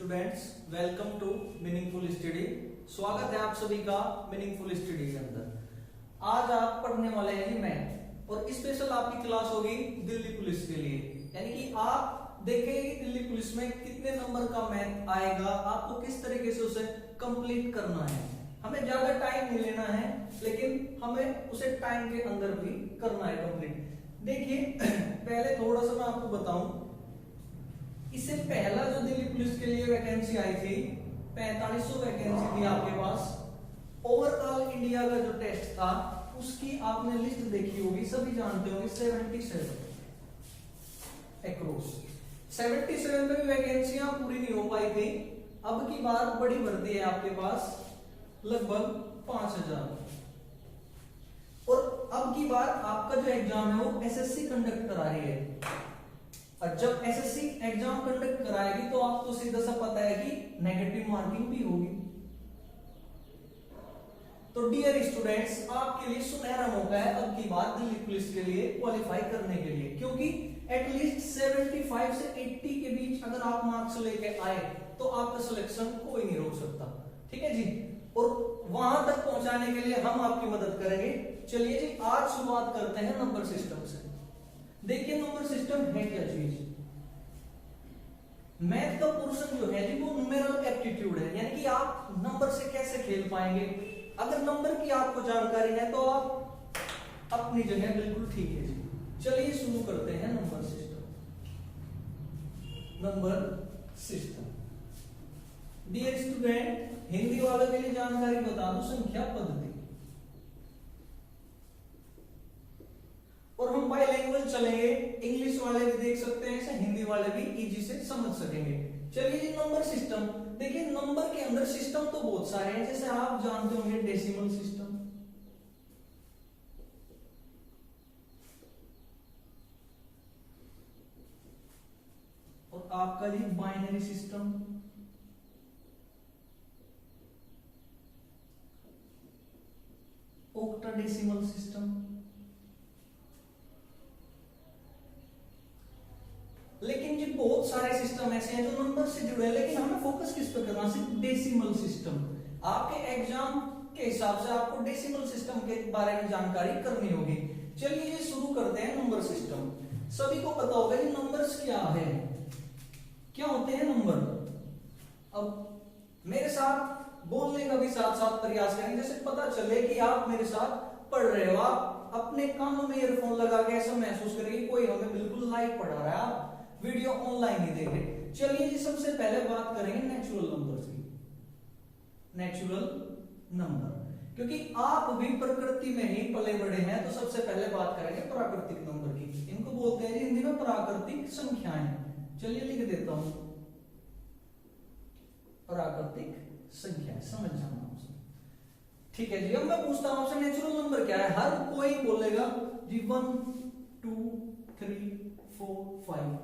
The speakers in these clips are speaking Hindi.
Students, welcome to meaningful study. स्वागत है आप सभी का मीनिंगफुल स्टडी के अंदर। आज आप पढ़ने वाले हैं जी मैथ, और स्पेशल आपकी क्लास होगी दिल्ली पुलिस के लिए। यानी कि आप देखेंगे कि दिल्ली पुलिस में कितने नंबर का मैथ आएगा, आपको किस तरीके से उसे कंप्लीट करना है। हमें ज्यादा टाइम नहीं लेना है, लेकिन हमें उसे टाइम के अंदर भी करना है कंप्लीट। देखिए पहले थोड़ा सा मैं आपको बताऊं, इससे पहला जो दिल्ली पुलिस के लिए वैकेंसी आई थी 4500 वैकेंसी थी आपके पास। ओवरऑल इंडिया का जो टेस्ट था उसकी आपने लिस्ट देखी होगी, सभी जानते होंगे 77 अक्रॉस 77 में भी वैकेंसियां पूरी नहीं हो पाई थी। अब की बार बड़ी भर्ती है आपके पास लगभग 5000, और अब की बार आपका जो एग्जाम है वो एसएससी कंडक्ट करा रही है। और जब एसएससी एग्जाम कंडक्ट कराएगी तो आपको सीधा सा पता है कि नेगेटिव मार्किंग भी होगी। तो डियर स्टूडेंट्स, आपके लिए सुनहरा मौका है अब की बार दिल्ली पुलिस के लिए क्वालिफाई करने के लिए, क्योंकि एटलीस्ट 75 से 80 के बीच अगर आप मार्क्स लेके आए तो आपका सिलेक्शन कोई नहीं रोक सकता। ठीक है जी, और वहां तक पहुंचाने के लिए हम आपकी मदद करेंगे। चलिए जी, आज शुरुआत करते हैं नंबर सिस्टम से। देखिए नंबर सिस्टम है क्या चीज। मैथ का पोर्शन जो है जी वो न्यूमेरल एप्टीट्यूड है, यानी कि आप नंबर से कैसे खेल पाएंगे। अगर नंबर की आपको जानकारी है तो आप अपनी जगह बिल्कुल ठीक है जी। चलिए शुरू करते हैं number system. Number system dear student, Hindi वालों के लिए जानकारी बता दूं, संख्या पद्धति। और हम बाइलैंग्वेज चलेंगे, इंग्लिश वाले भी देख सकते हैं इसे, हिंदी वाले भी इजी से समझ सकेंगे। चलिए जी, नंबर सिस्टम। देखिए नंबर के अंदर सिस्टम तो बहुत सारे हैं, जैसे आप जानते होंगे डेसिमल सिस्टम, और आपका जी बाइनरी सिस्टम, ऑक्टाडेसिमल सिस्टम। लेकिन जी बहुत सारे सिस्टम ऐसे हैं जो नंबर से जुड़े हैं, लेकिन हमें फोकस किस पर करना, सिर्फ डेसिमल सिस्टम। आपके एग्जाम के हिसाब से आपको डेसिमल सिस्टम के बारे में जानकारी करनी होगी। चलिए ये शुरू करते हैं नंबर सिस्टम। सभी को पता होगा कि नंबर्स क्या है, क्या होते हैं नंबर। अब मेरे साथ बोलने का भी साथ साथ प्रयास करें, जैसे पता चले कि आप मेरे साथ पढ़ रहे हो। आप अपने कानों में ईयरफोन लगा के ऐसा महसूस करेंगे कोई हमें बिल्कुल लाइव पढ़ा रहा है, आप वीडियो ऑनलाइन ही देख रहे। चलिए जी, सबसे पहले बात करेंगे नेचुरल नंबर्स की। नेचुरल नंबर, क्योंकि आप भी प्रकृति में ही पले बड़े हैं, तो सबसे पहले बात करेंगे प्राकृतिक नंबर की। इनको बोलते हैं जी हिंदी में प्राकृतिक संख्याएं। चलिए लिख देता हूं, प्राकृतिक संख्याएं, समझ जाना। ठीक है जी, अब मैं पूछता हूं आपसे नेचुरल नंबर क्या है। हर कोई बोलेगा जी 1 2 3 4 5,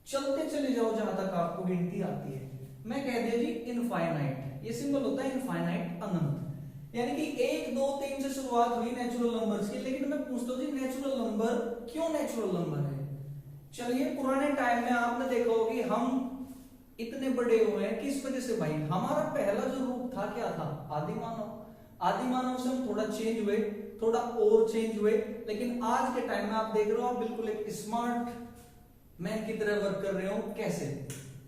चलते चले जाओ जहां तक आपको गिनती आती है। मैं कह दिया जी इनफाइनाइट, ये सिंबल होता है इनफाइनाइट, अनंत। यानी कि 1 2 3 से शुरुआत हुई नेचुरल नंबर्स की। लेकिन मैं पूछता हूं जी नेचुरल नंबर क्यों नेचुरल नंबर है। चलिए पुराने टाइम में आपने देखा होगी हम इतने बड़े हुए हैं किस वजह से भाई, हमारा पहला जो रूप था क्या था, आदि मानव। आदि मानव से हम थोड़ा चेंज हुए, थोड़ा और चेंज हुए, लेकिन आज के टाइम में आप देख रहे हो आप बिल्कुल एक स्मार्ट मैन की तरह वर्क कर रहे हो। कैसे?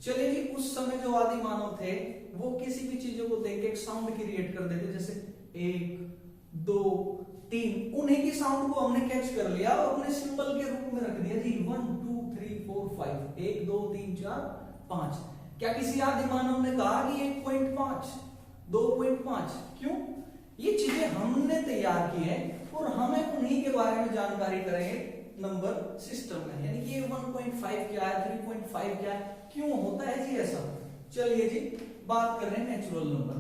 चलिए जी, उस समय जो आदि मानव थे वो किसी भी चीजों को देख के एक साउंड क्रिएट कर देते, जैसे 1 2 3, उन्हीं की साउंड को हमने कैच कर लिया और उन्हें सिंबल के रूप में रख दिया जी 1 2 3 4 5, 1 2 3 4 5। क्या किसी आदि मानव ने कहा कि 1.5 2.5? क्यों? ये चीजें हमने तैयार की है और हमें उन्हीं के बारे में जानकारी करेंगे नंबर सिस्टम में। यानी कि 1.5 क्या है, 3.5 क्या है, क्यों होता है जी ऐसा। चलिए जी, बात कर रहे हैं नेचुरल नंबर।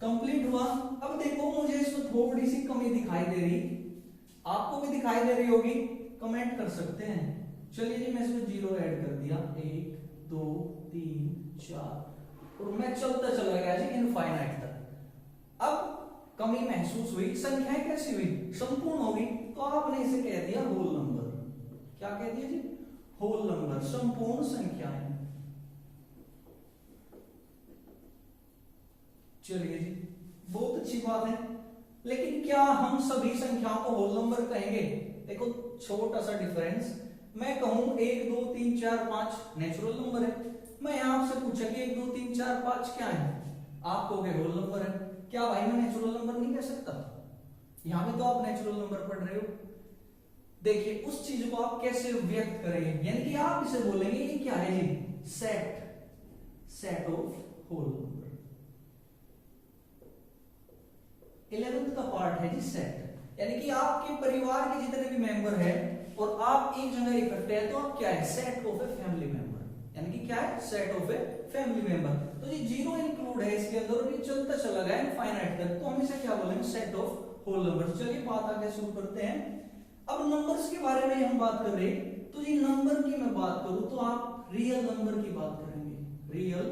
कंप्लीट हुआ। अब देखो मुझे इसमें थोड़ी सी कमी दिखाई दे रही, आपको भी दिखाई दे रही होगी, कमेंट कर सकते हैं। चलिए जी, मैं इसमें 0 ऐड कर दिया, 1 2 3 4, और मैं चलता चला गया जी इनफाइनाइट तक। अब कमी महसूस हुई, संख्याएं कैसी हुई, संपूर्ण होगी, तो आपने इसे कह दिया होल नंबर। क्या कह दिया जी, होल नंबर, संपूर्ण संख्याएं। चलिए जी, बहुत अच्छी बात है। लेकिन क्या हम सभी संख्याओं को होल नंबर कहेंगे? देखो छोटा सा डिफरेंस, मैं कहूं 1 2 3 4 5 नेचुरल नंबर है, मैं यहां आपसे पूछा कि 1 2 3 4 5 क्या है, आप कहोगे होल नंबर है। क्या भाई मैं नेचुरल नंबर नहीं कह सकता? यहां भी तो आप नेचुरल नंबर पढ़ रहे हो। देखिए उस चीज को आप कैसे व्यक्त करेंगे, यानी कि आप इसे बोलेंगे ये क्या है जी, set of whole number. 11th का पार्ट है जी सेट, यानी कि आपके परिवार के जितने भी मेंबर हैं और आप एक जगह इकट्ठे हैं तो आप क्या है, set of a family member, यानी कि क्या है, set of a family member. तो ये जीरो इंक्लूड है इसके अंदर और ये चलता चला गया इनफाइनाइट तक, तो हम इसे क्या बोलेंगे, सेट ऑफ होल नंबर। चलिए बात आगे शुरू करते हैं। अब नंबर्स के बारे में हम बात कर रहे हैं, तो ये नंबर की मैं बात करूं तो आप रियल नंबर की बात करेंगे, रियल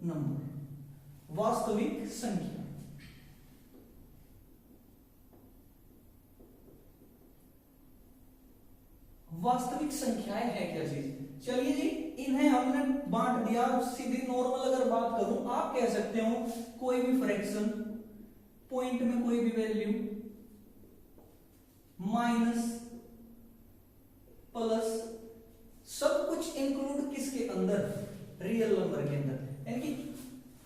नंबर, वास्तविक संख्या। वास्तविक संख्याएं है क्या चीज? चलिए जी, इन्हें हमने बांट दिया। सीधी नॉर्मल अगर बात करूं, आप कह सकते हो कोई भी फ्रैक्शन, पॉइंट में कोई भी वैल्यू, माइनस, प्लस, सब कुछ इंक्लूड किसके अंदर, रियल नंबर के अंदर, यानी कि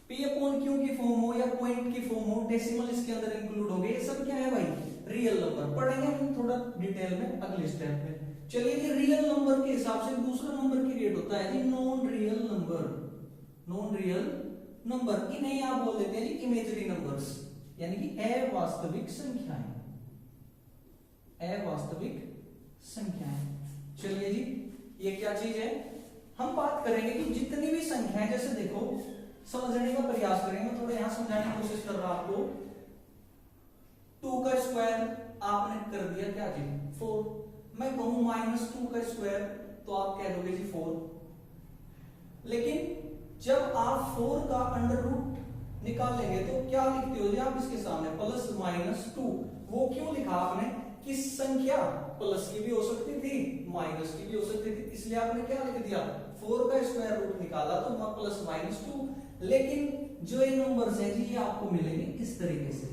पी अपॉन क्यू की फॉर्म हो या पॉइंट की फॉर्म हो, डेसिमल इसके अंदर इंक्लूड हो गए, ये सब क्या है भाई, रियल नंबर। पढ़ेंगे हम थोड़ा डिटेल में अगले स्टेप में। चलिए ये रियल नंबर के हिसाब से दूसरा नंबर क्रिएट होता है जी, non real number. Non real number इन्हें आप बोल देते हैं जी इमेजरी नंबर्स, यानी कि अवास्तविक संख्याएं, अवास्तविक संख्याएं। चलिए जी, ये क्या चीज है, हम बात करेंगे कि जितनी भी संख्याएं, जैसे देखो समझने का प्रयास करेंगे, थोड़ा यहां समझाने की कोशिश कर रहा आपको। 2 का स्क्वायर आपने कर दिया क्या जी, 4। मैं कहूं -2 का स्क्वायर तो आप कह दोगे जी 4। लेकिन जब आप 4 का अंडर रूट निकालेंगे तो क्या लिखते हो जी आप इसके सामने, +-2। वो क्यों लिखा आपने कि संख्या प्लस की भी हो सकती थी, माइनस की भी हो सकती थी, इसलिए आपने क्या लिख दिया, 4 का स्क्वायर रूट निकाला तो +-2। लेकिन जो ये नंबर्स हैं जी ये आपको मिलेंगे इस तरीके से,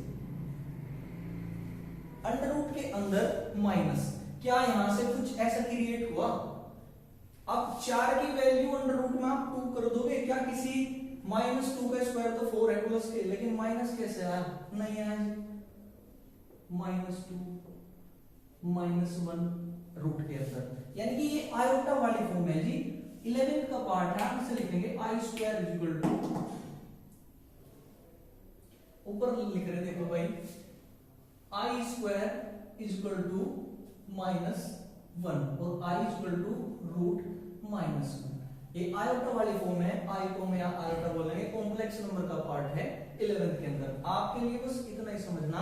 अंडर रूट के अंदर माइनस। क्या यहां से कुछ ऐसा क्रिएट हुआ? अब 4 की वैल्यू अंडर रूट में आप 2 कर दोगे, क्या किसी -2 का स्क्वायर तो 4 है प्लस के, लेकिन माइनस कैसे आया, नहीं आया जी, -2 -1 रूट के अंदर, यानी कि ये आयोटा वाली फॉर्म है जी। 11th का पार्ट है, हम इसे लिखेंगे i², ऊपर लिख रहे देखो भाई, i² -1 और i √-1। ये आयोटा वाली फॉर्म है, i को हम यहाँ आयोटा बोलेंगे, कॉम्प्लेक्स नंबर का पार्ट है 11th के अंदर। आपके लिए बस इतना ही समझना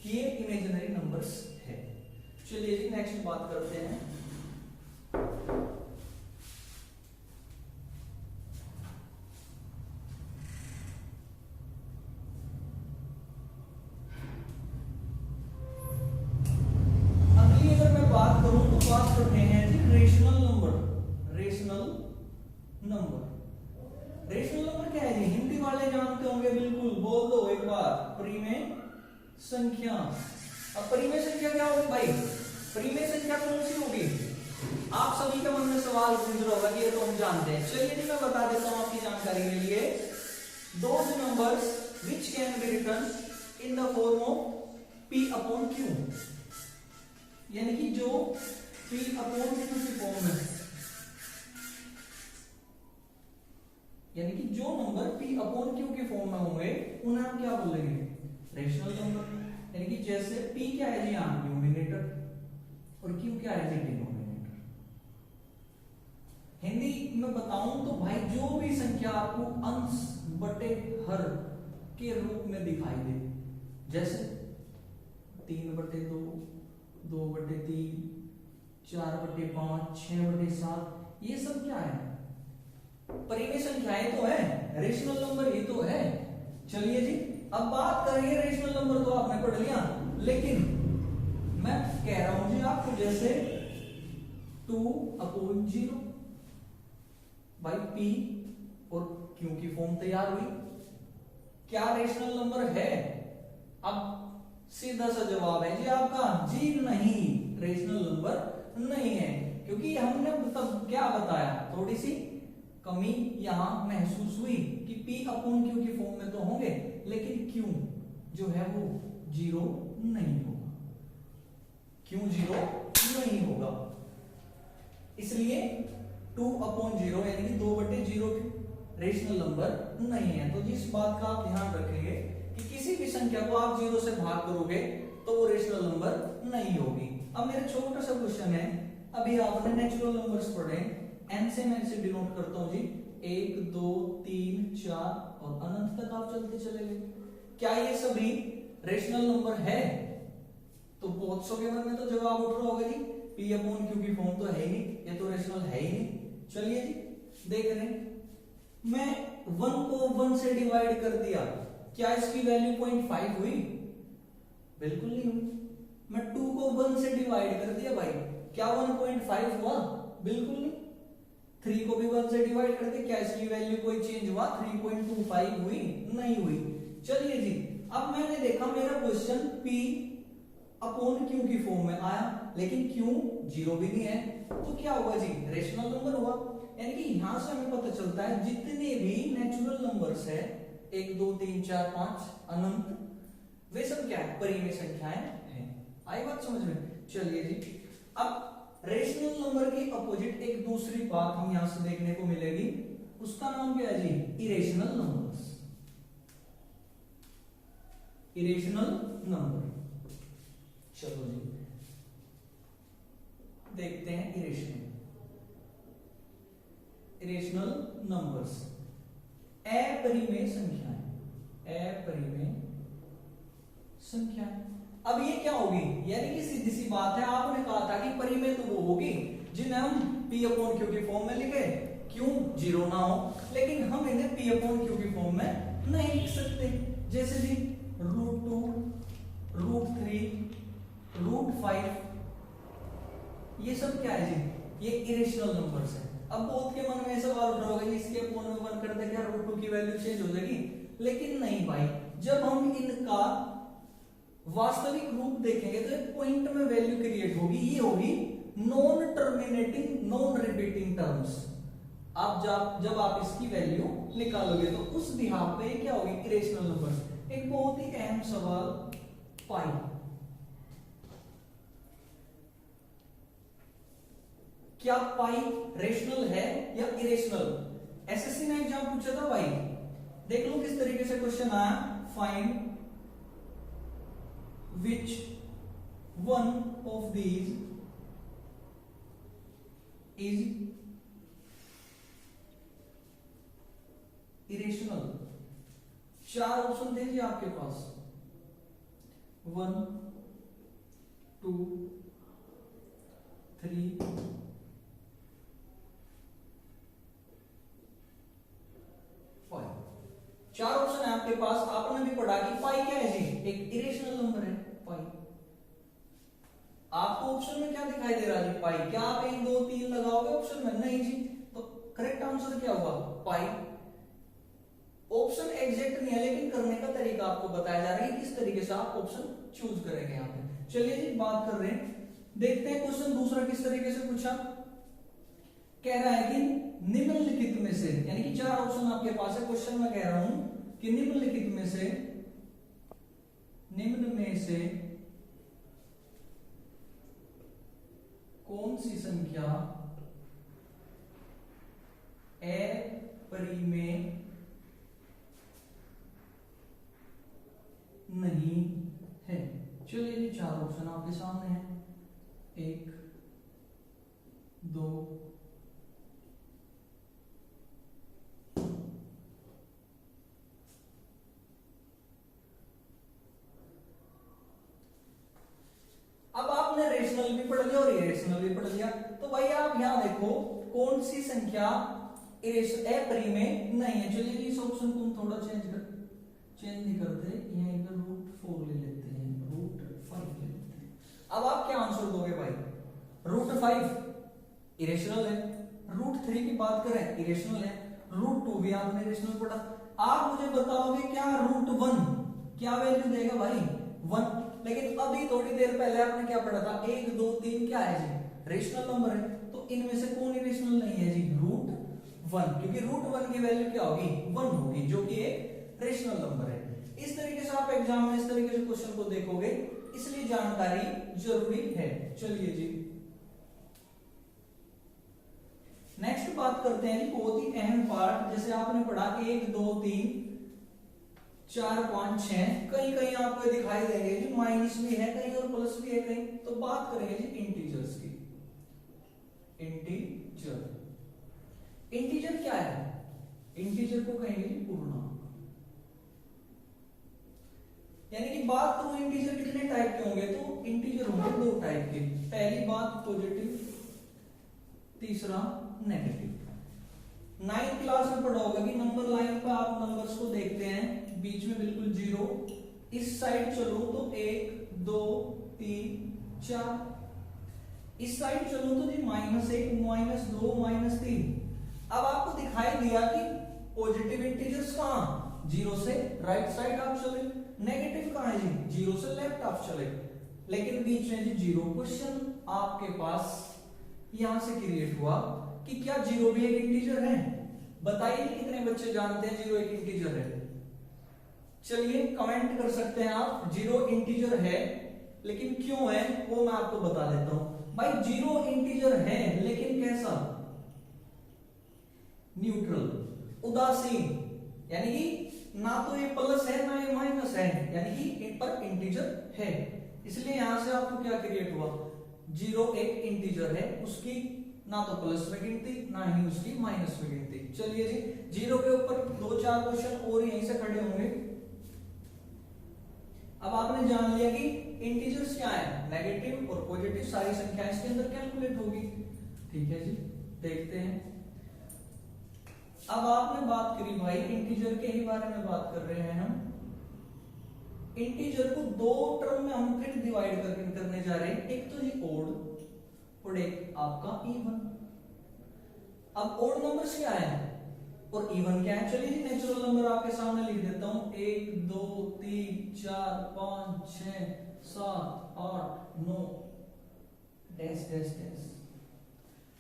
कि ये इमेजिनरी नंबर्स है। चलिए जी नेक्स्ट बात करते हैं। अगली अगर मैं बात करूं तो बात करते हैं जी rational number. Rational number, rational number क्या है जी, हिंदी वाले जानते होंगे, बिल्कुल बोल दो एक बार, परिमेय संख्या। अब परिमेय संख्या क्या होगी भाई, परिमेय संख्या कौन सी होगी, आप सभी के मन में सवाल पूछ रहा होगा कि ये तो हम जानते हैं। चलिए जी मैं बता देता हूं आपकी जानकारी के लिए, those numbers which can be written in the form of p upon q, यानी कि जो p अपॉन q की फॉर्म में, यानी कि जो नंबर p अपॉन q की फॉर्म में होंगे उन्हें हम क्या बोलेंगे, रेशनल नंबर। यानी कि जैसे p क्या है जी यहाँ न्यूमरेटर और q क्या है जी डिनोमिनेटर। हिंदी में बताऊं तो भाई जो भी संख्या आपको अंश बटे हर के रूप में दिखाई दे, जैसे 3/2, 2/3, 4/5, 6/7, ये सब क्या है, परिमेय संख्याएं तो है, रेशनल नंबर ये तो है। चलिए जी अब बात करेंगे, रेशनल नंबर तो आपने पढ़ लिया, लेकिन मैं कह रहा हूं जी आपको, जैसे 2/0 बाई p और q की फॉर्म तैयार हुई, क्या रेशनल नंबर है? अब सीधा सा जवाब है जी आपका जी नहीं, रेशनल नंबर नहीं है। क्योंकि हमने तब क्या बताया, थोड़ी सी कमी यहां महसूस हुई कि P अपॉन Q की फॉर्म में तो होंगे, लेकिन Q जो है वो जीरो नहीं होगा। Q जीरो नहीं होगा, इसलिए 2 अपॉन 0 यानी कि 2/0 रेशनल नंबर नहीं है। तो जिस बात का आप ध्यान रखेंगे कि किसी भी संख्या को आप 0 से भाग करोगे तो वो रेशनल नंबर नहीं होगी। अब मेरा छोटा सा क्वेश्चन है, अभी आपने नेचुरल नंबर्स पढ़े, n से मैं इसे डिनोट करता हूं जी 1 2 3 4 और अनंत तक आप चलते चले गए। क्या ये सभी रेशनल नंबर है? तो बहुत सौ के मन में तो जवाब उठ रहा होगा जी P अपॉन Q की फॉर्म तो है ही नहीं, ये तो रेशनल है ही नहीं। चलिए जी देख रहे हैं, मैं 1 को 1 से डिवाइड कर दिया, क्या इसकी वैल्यू 0.5 हुई? बिल्कुल नहीं हुई। मैं 2 को 1 से डिवाइड कर दिया भाई, क्या 1.5 हुआ? बिल्कुल नहीं। 3 को भी 1 से डिवाइड कर दिया, क्या इसकी वैल्यू कोई चेंज हुआ? 3.25 हुई? नहीं हुई। चलिए जी, अब मैंने देखा मेरा क्वेश्चन P अपॉन Q की फॉर्म में आया, लेकिन Q जीरो भी नहीं है, तो क्या हुआ जी? रेशनल नंबर हुआ। यानी कि यहां से हमें पता चलता है जितने भी नेचुरल नंबर्स है 1 2 3 4 5 अनंत, वे सब क्या है? परिमेय संख्याएं हैं। आई बात समझ में? चलिए जी, अब रेशनल नंबर के अपोजिट एक दूसरी बात हम यहां से देखने को मिलेगी, उसका नाम क्या है जी? Irrational numbers. इरेशनल नंबर, चलो जी देखते हैं इरेशनल नंबर्स। अपरिमेय संख्याएं, अपरिमेय संख्याएं। अब ये क्या होगी? यानी कि सीधी सी बात है, आपने कहा था कि परिमेय तो वो होगी जिन्हें हम P अपॉन Q की फॉर्म में लिखे, क्यों जीरो ना हो, लेकिन हम इन्हें P अपॉन Q की फॉर्म में नहीं लिख सकते। जैसे जी √2 √3 √5, ये सब क्या है जी? ये इरेशनल नंबर्स है। अब बहुत के मन में सवाल उठ रहा होगा, इसके अपॉन में 1 कर दे, क्या √2 की वैल्यू चेंज हो जाएगी? लेकिन नहीं भाई, जब हम इनका वास्तविक रूप देखेंगे तो एक पॉइंट में वैल्यू क्रिएट होगी, ये होगी non terminating non repeating terms. आप जब आप इसकी वैल्यू निकालोगे तो उस बिहाफ पे क्या होगी? Irrational number. एक बहुत ही अहम सवाल, पाई, क्या पाई रेशनल है या इरेशनल? एसएससी ने एग्जाम पूछा था भाई, देख लो किस तरीके से क्वेश्चन आया। Find which one of these is irrational. 4 option थे जी आपके पास, 1 2 3 5। 4 ऑप्शन है आपके पास। आपने भी पढ़ा कि पाई क्या है जी? एक इरेशनल नंबर है पाई। आपको ऑप्शन में क्या दिखाई दे रहा है जी? पाई। क्या आप 1 2 3 लगाओगे ऑप्शन में? नहीं जी। तो करेक्ट आंसर क्या होगा? पाई। ऑप्शन एग्जैक्ट नहीं है, लेकिन करने का तरीका आपको बताया जा रहा है किस तरीके से आप ऑप्शन चूज करेंगे यहाँ पे। चलिए जी बात कर रहे हैं, देखते हैं क्वेश्चन दूसरा किस तरीके से पूछा। कह रहा है कि निम्नलिखित में से, यानी कि 4 ऑप्शन आपके पास है, क्वेश्चन में कह रहा हूं कि निम्न में से कौन सी संख्या अपरिमेय नहीं है। चलिए जी 4 ऑप्शन आपके सामने है, 1 2 अब आपने रेशनल भी पढ़ लिया और इरेशनल भी पढ़ लिया, तो भाई आप यहां देखो कौन सी संख्या अपरिमेय नहीं है। चलिए इस ऑप्शन को हम थोड़ा चेंज नहीं करते, यहां पर √4 ले लेते हैं, √5 ले लेते हैं। अब आप क्या आंसर दोगे भाई? √5 इरेशनल है, √3 की बात करें इरेशनल है, √2 भी आपने इरेशनल पढ़ा। आप मुझे बताओगे क्या रूट 1 क्या वैल्यू देगा भाई 1। लेकिन अभी थोड़ी देर पहले आपने क्या पढ़ा था 1 2 3 क्या है जी रेशनल नंबर है, तो इनमें से कौन इरेशनल नहीं है जी रूट 1, क्योंकि रूट 1 की वैल्यू क्या होगी 1 होगी जो कि एक रेशनल नंबर है। इस तरीके से आप एग्जाम में इस तरीके से क्वेश्चन को देखोगे, इसलिए जानकारी जरूरी है। चलिए जी नेक्स्ट बात करते हैं जी बहुत ही अहम पार्ट, जैसे आपने पढ़ा 1 2 3 4 5 6, कहीं कहीं आपको दिखाई देंगे जी माइनस भी है कहीं और प्लस भी है कहीं, तो बात करेंगे जी इंटीजर्स की। इंटीजर क्या है? इंटीजर को कहेंगे जी पूर्णांक। यानी कि बात करूं इंटीजर कितने टाइप के होंगे, तो इंटीजर होंगे 2 टाइप के। पहली बात पॉजिटिव, तीसरा नेगेटिव। 9th क्लास में पढ़ा होगा कि नंबर लाइन पर आप नंबर्स को देखते हैं, बीच में बिल्कुल 0, इस साइड चलो तो 1 2 3 4, इस साइड चलो तो जी -1 -2 -3। अब आपको दिखाई दिया कि पॉजिटिव इंटीजर्स कहां 0 से राइट साइड आप चले, नेगेटिव कहां है जी 0 से लेफ्ट आप चले, लेकिन बीच में जी 0। क्वेश्चन आपके पास यहां से क्रिएट हुआ कि क्या 0 भी एक इंटीजर है? बताइए कितने बच्चे जानते हैं 0 एक इंटीजर है? चलिए कमेंट कर सकते हैं आप। 0 इंटीजर है, लेकिन क्यों है वो मैं आपको बता देता हूं। भाई 0 इंटीजर है लेकिन कैसा? न्यूट्रल, उदासीन, यानी कि ना तो ये प्लस है ना ये माइनस है, यानी कि इन पर इंटीजर है। इसलिए यहां से आपको क्या क्रिएट हुआ 0 एक इंटीजर है, उसकी ना तो प्लस में गिनती ना ही उसकी माइनस में गिनती। चलिए जी 0 के ऊपर 2-4 क्वेश्चन और यहीं से खड़े होंगे। अब आपने जान लिया कि इंटीजर्स क्या है, नेगेटिव और पॉजिटिव सारी संख्याएं इसके अंदर कैलकुलेट होगी। ठीक है जी देखते हैं। अब आपने बात करी भाई इंटीजर के ही बारे में बात कर रहे हैं हम। इंटीजर को 2 टर्म में हम फिर डिवाइड करने जा रहे हैं, एक तो जी ओड और एक आपका इवन। अब ओड नंबर्स क्या है और इवन क्या है? चलिए जी नेचुरल नंबर आपके सामने लिख देता हूं 1 2 3 4 5 6 7 8 9 डैश डैश डैश।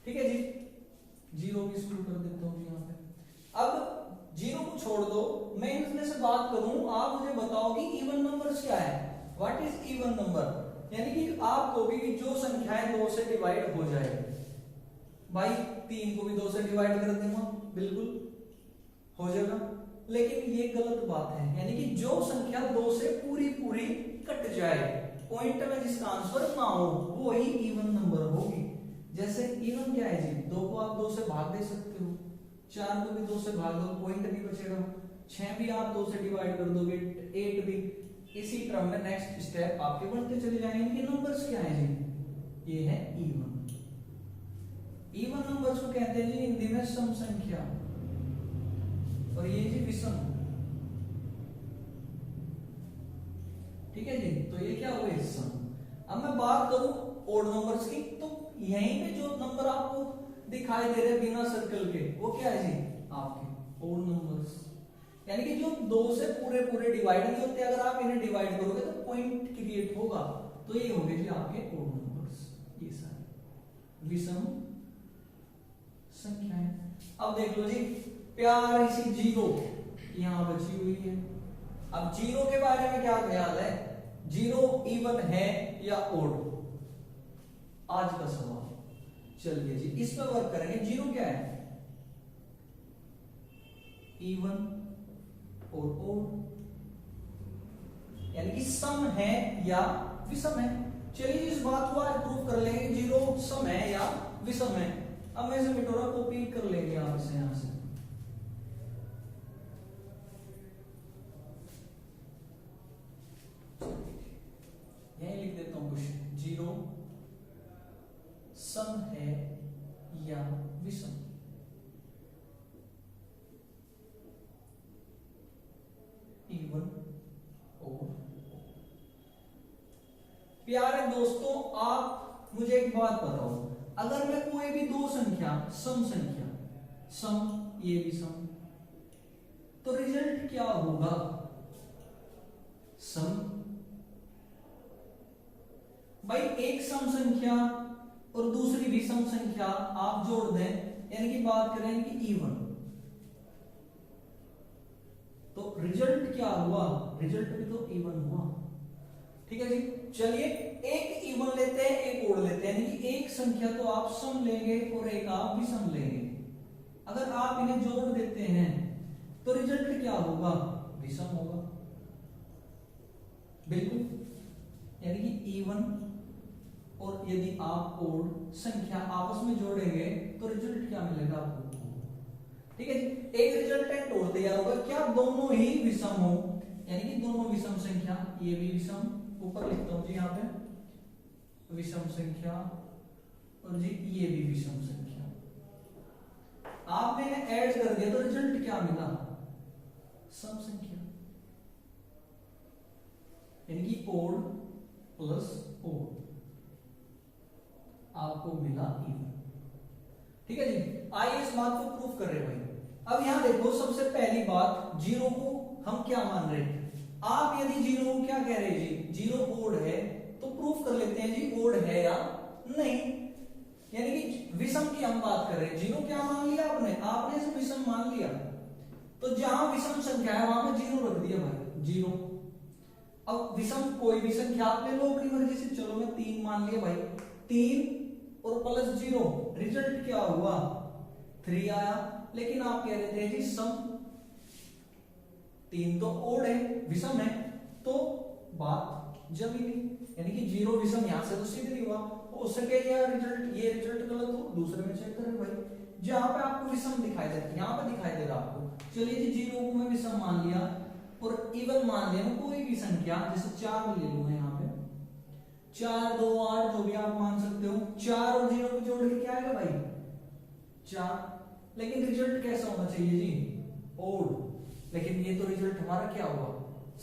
ठीक है जी 0 भी स्क्रू कर देता हूं यहां पे। अब 0 को छोड़ दो, मैं इनमें से बात करूं, आप मुझे बताओ कि इवन नंबर्स क्या है? What is even number? यानी कि आप कहोगे कि जो संख्याएं 2 से डिवाइड हो जाए। भाई 3 को भी 2 से डिवाइड कर दूंगा, बिल्कुल हो जाएगा, लेकिन ये गलत बात है। यानी कि जो संख्या 2 से पूरी पूरी कट जाए, पॉइंट में जिसका आंसर ना हो, वो ही इवन नंबर होगी। जैसे इवन क्या है जी 2 को आप 2 से भाग दे सकते हो, 4 को भी 2 से भाग दो, पॉइंट भी बचेगा, 6 भी आप 2 से डिवाइड कर दोगे, 8 भी। इसी क्रम में नेक्स्ट स्टेप आपके बढ़ते चले जाएंगे। इनके नंबर्स क्या है जी? ये है इवन। इवन नंबर्स को कहते हैं जी हिंदी में सम संख्या, और ये जी विषम। ठीक है जी, तो ये क्या हुए सम। अब मैं बात करूं ओड नंबर्स की, तो यहीं पे जो नंबर आपको दिखाई दे रहे हैं बिना सर्कल के, वो क्या है जी आपके ओड नंबर्स। यानी कि जो 2 से पूरे पूरे डिवाइड नहीं होते, अगर आप इन्हें डिवाइड करोगे तो पॉइंट क्रिएट होगा, तो ये होंगे जी आपके ओड नंबर्स, ये सारे विषम संख्याएं। अब देख लो जी प्यारी सी 0 यहां बची हुई है। अब 0 के बारे में क्या ख्याल है? 0 इवन है या ओड? आज का सवाल। चलिए जी इस पर वर्क करेंगे। 0 क्या है? इवन और ओड, यानी कि सम है या विषम है। चलिए इस बात को आज प्रूव कर लेंगे 0 सम है या विषम है। अब मैं इसे मिटोरा कॉपी कर लेंगे आप इसे यहां से। यही लिख देता हूं कुछ 0 सम है या विषम। इवन और प्यारे दोस्तों, आप मुझे एक बात बताओ, अगर मैं कोई भी 2 संख्या सम संख्या, सम ये भी सम, तो रिजल्ट क्या होगा, सम। भाई एक सम संख्या और दूसरी भी सम संख्या आप जोड़ दें, यानी कि बात करें कि इवन, तो रिजल्ट क्या हुआ, रिजल्ट भी तो इवन हुआ। ठीक है जी, चलिए एक इवन लेते हैं, एक ओड लेते हैं, यानी कि एक संख्या तो आप सम लेंगे और एक आप विषम लेंगे। अगर आप इन्हें जोड़ देते हैं तो रिजल्ट क्या होगा, विषम होगा, बिल्कुल। यानी कि इवन और यदि आप ओड संख्या आपस में जोड़ेंगे तो रिजल्ट क्या मिलेगा आपको। ठीक है जी, एक रिजल्टेंट ओड दिया होगा, क्या दोनों ही विषम हो, यानी कि दोनों विषम संख्या, ये भी विषम, ऊपर लिखता हूं जी यहाँ पे विषम संख्या, और जी ये भी विषम संख्या, आपने ऐड कर दिया तो रिजल्ट क्या मिला, सम संख्या, यानी कि ओड प्लस ओड आपको मिला इवन। ठीक है जी, आइए इस बात को प्रूफ कर रहे भाई। अब यहां देखो, सबसे पहली बात, जीरो को हम क्या मान रहे हैं, आप यदि जीरो को क्या कह रहे हैं जी, जीरो ओड है, तो प्रूफ कर लेते हैं जी ओड है या नहीं। यानी कि विषम की हम बात कर रहे हैं, जीरो क्या मान लिया आपने, आपने इसे विषम मान लिया, तो जहां विषम संख्या है वहां पे जीरो रख दिया भाई, जीरो। अब विषम कोई भी संख्या आप ले लो अपनी मर्जी से, चलो मैं 3 मान लिया भाई, 3 और प्लस 0, रिजल्ट क्या हुआ, 3 आया। लेकिन आप कह रहे थे जी सम, 3 तो ओड है, विषम है, तो बात जमी नहीं, यानी कि 0 विषम यहां से तो सिद्ध नहीं हुआ। हो सके या रिजल्ट, ये रिजल्ट गलत हो, दूसरे में चेक करें भाई, जहां पे आपको विषम दिखाई देता है यहां पे दिखाई दे रहा आपको। चलिए जी 0 को मैं विषम मान लिया और इवन मान लिया, कोई भी संख्या, जैसे 4 ले लूंगा यहाँ पे, 4 2 8 जो भी आप मान सकते हो, 4 और 0 को जोड़ के क्या आएगा भाई, 4। लेकिन रिजल्ट कैसा होना चाहिए जी, ओड, लेकिन ये तो रिजल्ट हमारा क्या हुआ,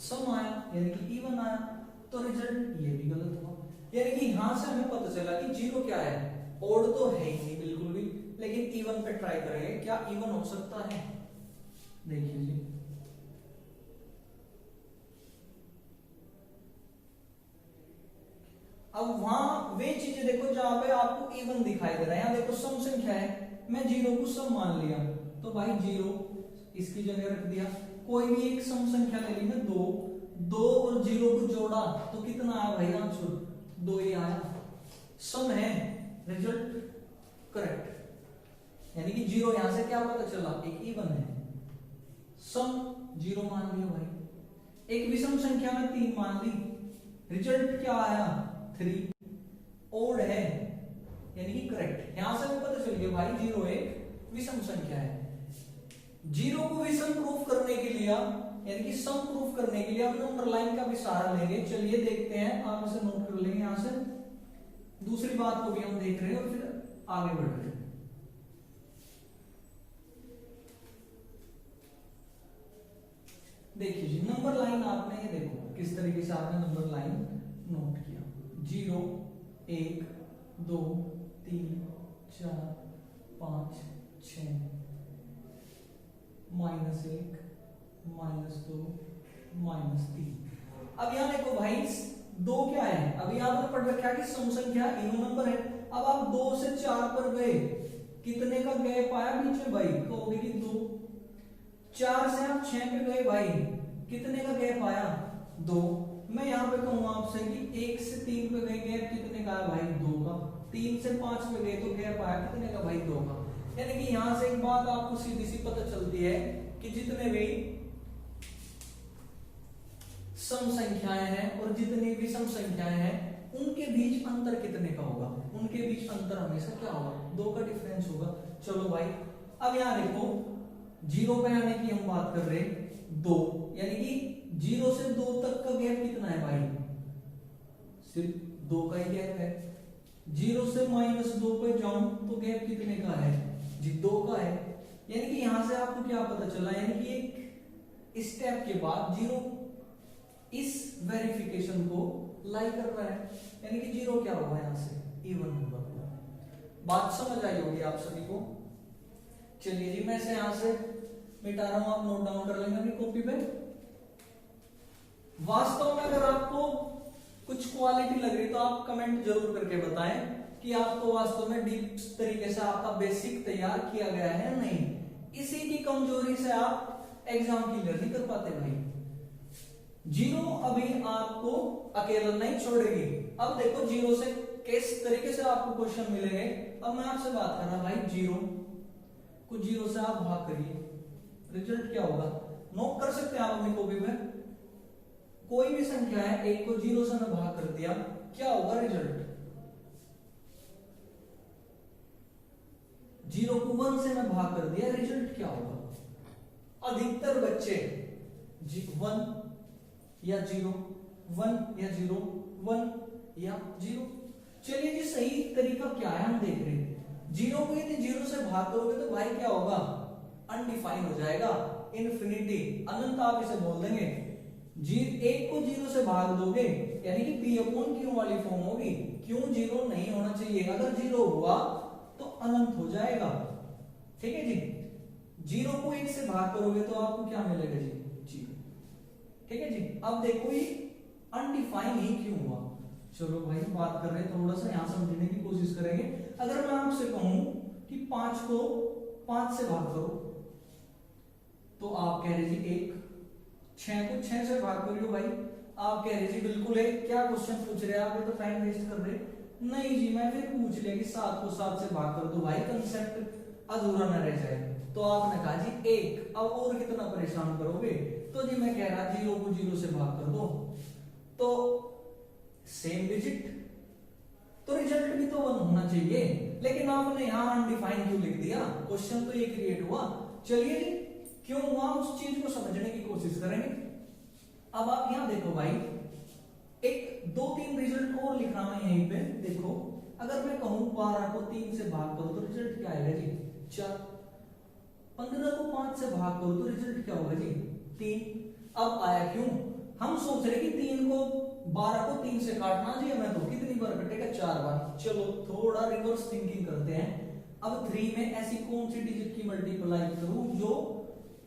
सम आया, यानी कि इवन आया, तो रिजल्ट ये भी गलत हुआ। यानी कि यहां से हमें पता चला कि 0 क्या है, ओड तो है ही नहीं बिल्कुल भी, लेकिन इवन पे ट्राई करेंगे, क्या इवन हो सकता है, देखिए जी, अब वहां वे चीजें देखो जहां पे आपको इवन दिखाई दे रहा है, यहां देखो सम संख्या है, मैं 0 को सम मान लिया, तो भाई 0 इसकी जगह रख दिया, कोई भी एक सम संख्या ले ली मैं, 2 और 0 को जोड़ा तो कितना आया भाई आंसर, 2 ही आया, सम है, रिजल्ट करेक्ट। यानी कि 0 यहां से क्या पता चला, एक इवन है, सम 0 मान लिया भाई, एक विषम संख्या में 3 मान ली, रिजल्ट क्या आया, 3, ओड है, यानी कि करेक्ट। यहां से हमें पता चल गया भाई 0 एक विषम संख्या है। 0 को विषम प्रूफ करने के लिए, यानी कि सम प्रूफ करने के लिए हम नंबर लाइन का भी सहारा लेंगे। चलिए देखते हैं, आप इसे नोट कर लेंगे, यहां से दूसरी बात को भी हम देख रहे हैं और फिर आगे बढ़ रहे हैं। देखिए जी, नंबर लाइन आपने ये देखो किस तरीके से आपने नंबर लाइन नोट किया, 0 1 2 3 4 5 6 -1 -2 -3। अब यहां देखो भाई 2 क्या है, अभी आपने पढ़ रखा है कि सम संख्या इवन नंबर है। अब आप 2 से 4 पर गए, कितने का गैप आया बीच में भाई, कहोगे कि 2। 4 से आप 6 पे गए भाई, कितने का गैप आया, 2। मैं यहां पे कहूंगा आपसे कि 1 से 3 पे गए, गैप कितने का आया भाई, 2 का। 3 से 5 पे गए तो गैप आया कितने का भाई, 2 का। यानी कि यहां से एक बात आपको सीधी सी पता चलती है कि जितने भी सम संख्याएं हैं और जितनी भी सम संख्याएं हैं, उनके बीच अंतर कितने का होगा, उनके बीच अंतर हमेशा क्या होगा, 2 का डिफरेंस होगा। चलो भाई, अब यहां देखो 0 पे आने की हम बात कर रहे हैं 2, यानी कि 0 से 2 तक का गैप कितना है भाई, सिर्फ 2 का ही गैप है। 0 से -2 पे जाऊं तो गैप कितने का है जी, 2 का है। यानी कि यहां से आपको क्या पता चला, यानी कि एक स्टेप के बाद 0 इस वेरिफिकेशन को लाई कर रहा है, यानी कि 0 क्या होगा, यहां से इवन होगा। बात समझ आई होगी आप सभी को। चलिए जी, मैं इसे यहां से मिटा रहा हूं, आप नोट डाउन कर लेंगे अपनी कॉपी पे। वास्तव में अगर आपको कुछ क्वालिटी लग रही तो आप कमेंट जरूर करके बताएं कि आपको वास्तव में डीप तरीके से आपका बेसिक तैयार किया गया है नहीं। इसी की कमजोरी से आप एग्जाम क्लियर नहीं कर पाते भाई। जीरो अभी आपको अकेला नहीं छोड़ेगी। अब देखो जीरो से किस तरीके से आपको क्वेश्चन मिलेंगे। अब मैं आपसे बात कर रहा भाई, जीरो कुछ जीरो से आप भाग करिए, रिजल्ट क्या होगा नोट कर सकते हैं आप अपनी कॉपी में। कोई भी संख्या है, एक को जीरो से मैं भाग कर दिया, क्या होगा रिजल्ट। जीरो को वन से मैं भाग कर दिया, रिजल्ट क्या होगा। अधिकतर बच्चे वन या जीरो, वन या जीरो, वन या जीरो। चलिए जी, सही तरीका क्या है हम देख रहे हैं। जीरो को यदि जीरो से भाग करोगे तो भाई क्या होगा, अनडिफाइन हो जाएगा, इन्फिनिटी, अनंत आप इसे बोल देंगे। एक को जीरो से भाग दोगे यानी कि पी अपॉन क्यू वाली फॉर्म होगी। क्यों जीरो नहीं होना चाहिए, अगर जीरो हुआ तो अनंत हो जाएगा। ठीक है जी, जीरो को एक से भाग करोगे तो आपको क्या मिलेगा जी, जीरो। ठीक है जी, अब देखो ये अनडिफाइन ही क्यों हुआ। चलो भाई बात कर रहे हैं, थोड़ा सा यहां समझने की कोशिश करेंगे। अगर मैं आपसे कहूं कि 5 को 5 से भाग करो तो आप कह रहे जी एक, 6 को 6 से भाग करियो भाई, आप कह रहे जी बिल्कुल है। क्या क्वेश्चन पूछ रहे हैं आप, ये तो टाइम वेस्ट कर रहे। नहीं जी, मैं फिर पूछ लिया कि 7 को 7 से भाग कर दो भाई, कंसेप्ट अधूरा न रह जाए। तो आपने कहा जी एक, अब और कितना परेशान करोगे। तो जी मैं कह रहा जीरो को जीरो से भाग कर दो तो सेम डिजिट, तो रिजल्ट भी तो वन होना चाहिए। लेकिन आपने यहां अनडिफाइन क्यों लिख दिया, क्वेश्चन तो ये क्रिएट हुआ। चलिए जी, क्यों हुआ उस चीज को समझने की कोशिश करेंगे। अब आप यहां देखो भाई, एक 2-3 रिजल्ट और लिख रहा मैं यहीं पे देखो। अगर मैं कहूं 12 को 3 से भाग करो तो रिजल्ट क्या आएगा जी, 4। 15 को 5 से भाग करो तो रिजल्ट क्या होगा जी, 3। अब आया क्यों, हम सोच रहे कि 3 को 12 को 3 से काटना जी हमें, तो कितनी बार कटेगा, 4 बार। चलो थोड़ा रिवर्स थिंकिंग करते हैं। अब 3 में ऐसी कौन सी डिजिट की मल्टीप्लाई करूं जो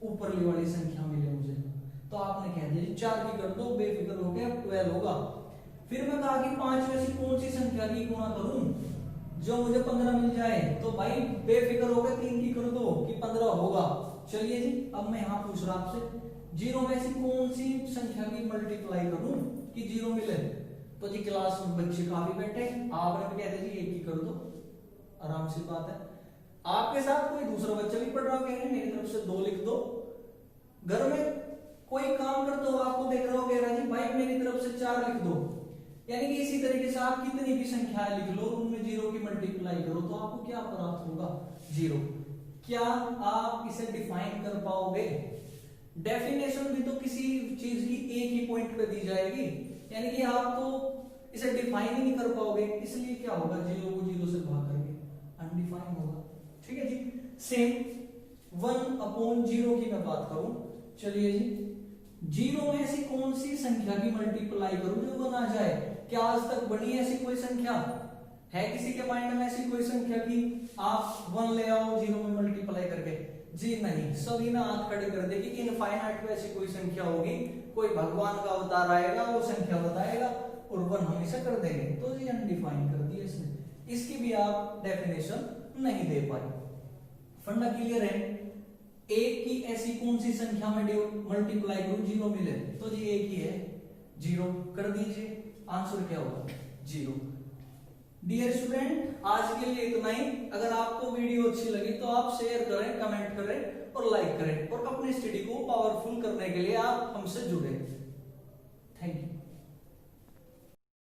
ऊपरली वाली संख्या मिले मुझे। तो आपने कह दिया 4 की कर दो, बेफिक्र हो गया, 12 होगा। फिर मैं कहा कि 5 में ऐसी कौन सी संख्या की गुणा करूं जो मुझे 15 मिल जाए। तो भाई बेफिक्र हो गया, 3 की कर दो कि 15 होगा। चलिए जी, अब मैं यहां पूछ रहा आपसे, जीरो में ऐसी कौन सी संख्या की मल्टीप्लाई करूं कि जीरो मिले। तो जी क्लास में बच्चे काफी बैठे, आपने भी कहते जी एक ही कर दो, आराम से बात है। आपके साथ कोई दूसरा बच्चा भी पढ़ रहा हो, कह मेरी तरफ से 2 लिख दो। घर में कोई काम करते हो, आपको देख रहा हो, कह रहा जी भाई मेरी तरफ से 4 लिख दो। यानी कि इसी तरीके से आप कितनी भी संख्या लिख लो, उनमें जीरो की मल्टीप्लाई करो तो आपको क्या प्राप्त होगा, जीरो। क्या आप इसे डिफाइन कर पाओगे। डेफिनेशन भी तो किसी चीज की एक ही पॉइंट पे दी जाएगी, यानी कि आप तो इसे डिफाइन ही नहीं कर पाओगे। इसलिए क्या होगा, जीरो को जीरो से भाग करके अनडिफाइन होगा। ठीक है जी, सेम 1/0 की मैं बात करूं। चलिए जी, जीरो में ऐसी कौन सी संख्या की मल्टीप्लाई करूं जो 1 आ जाए। क्या आज तक बनी ऐसी कोई संख्या है किसी के माइंड में, ऐसी कोई संख्या की आप 1 ले आओ जीरो में मल्टीप्लाई करके। जी नहीं, सभी ना हाथ खड़े कर दे कि इनफाइनाइट में ऐसी कोई संख्या होगी, कोई भगवान का अवतार आएगा, वो संख्या बताएगा और 1 हम इसे कर देंगे। तो जी अनडिफाइन कर दिया इसने, इसकी भी आप डेफिनेशन नहीं दे पाए। फंडा क्लियर है। एक की ऐसी कौन सी संख्या में मल्टीप्लाई करूं जीरो मिले। तो जी एक ही है, जीरो कर दीजिए, आंसर क्या होगा, जीरो। डियर स्टूडेंट, आज के लिए इतना ही। अगर आपको वीडियो अच्छी लगी तो आप शेयर करें, कमेंट करें और लाइक करें, और अपनी स्टडी को पावरफुल करने के लिए आप हमसे जुड़े। Thank you.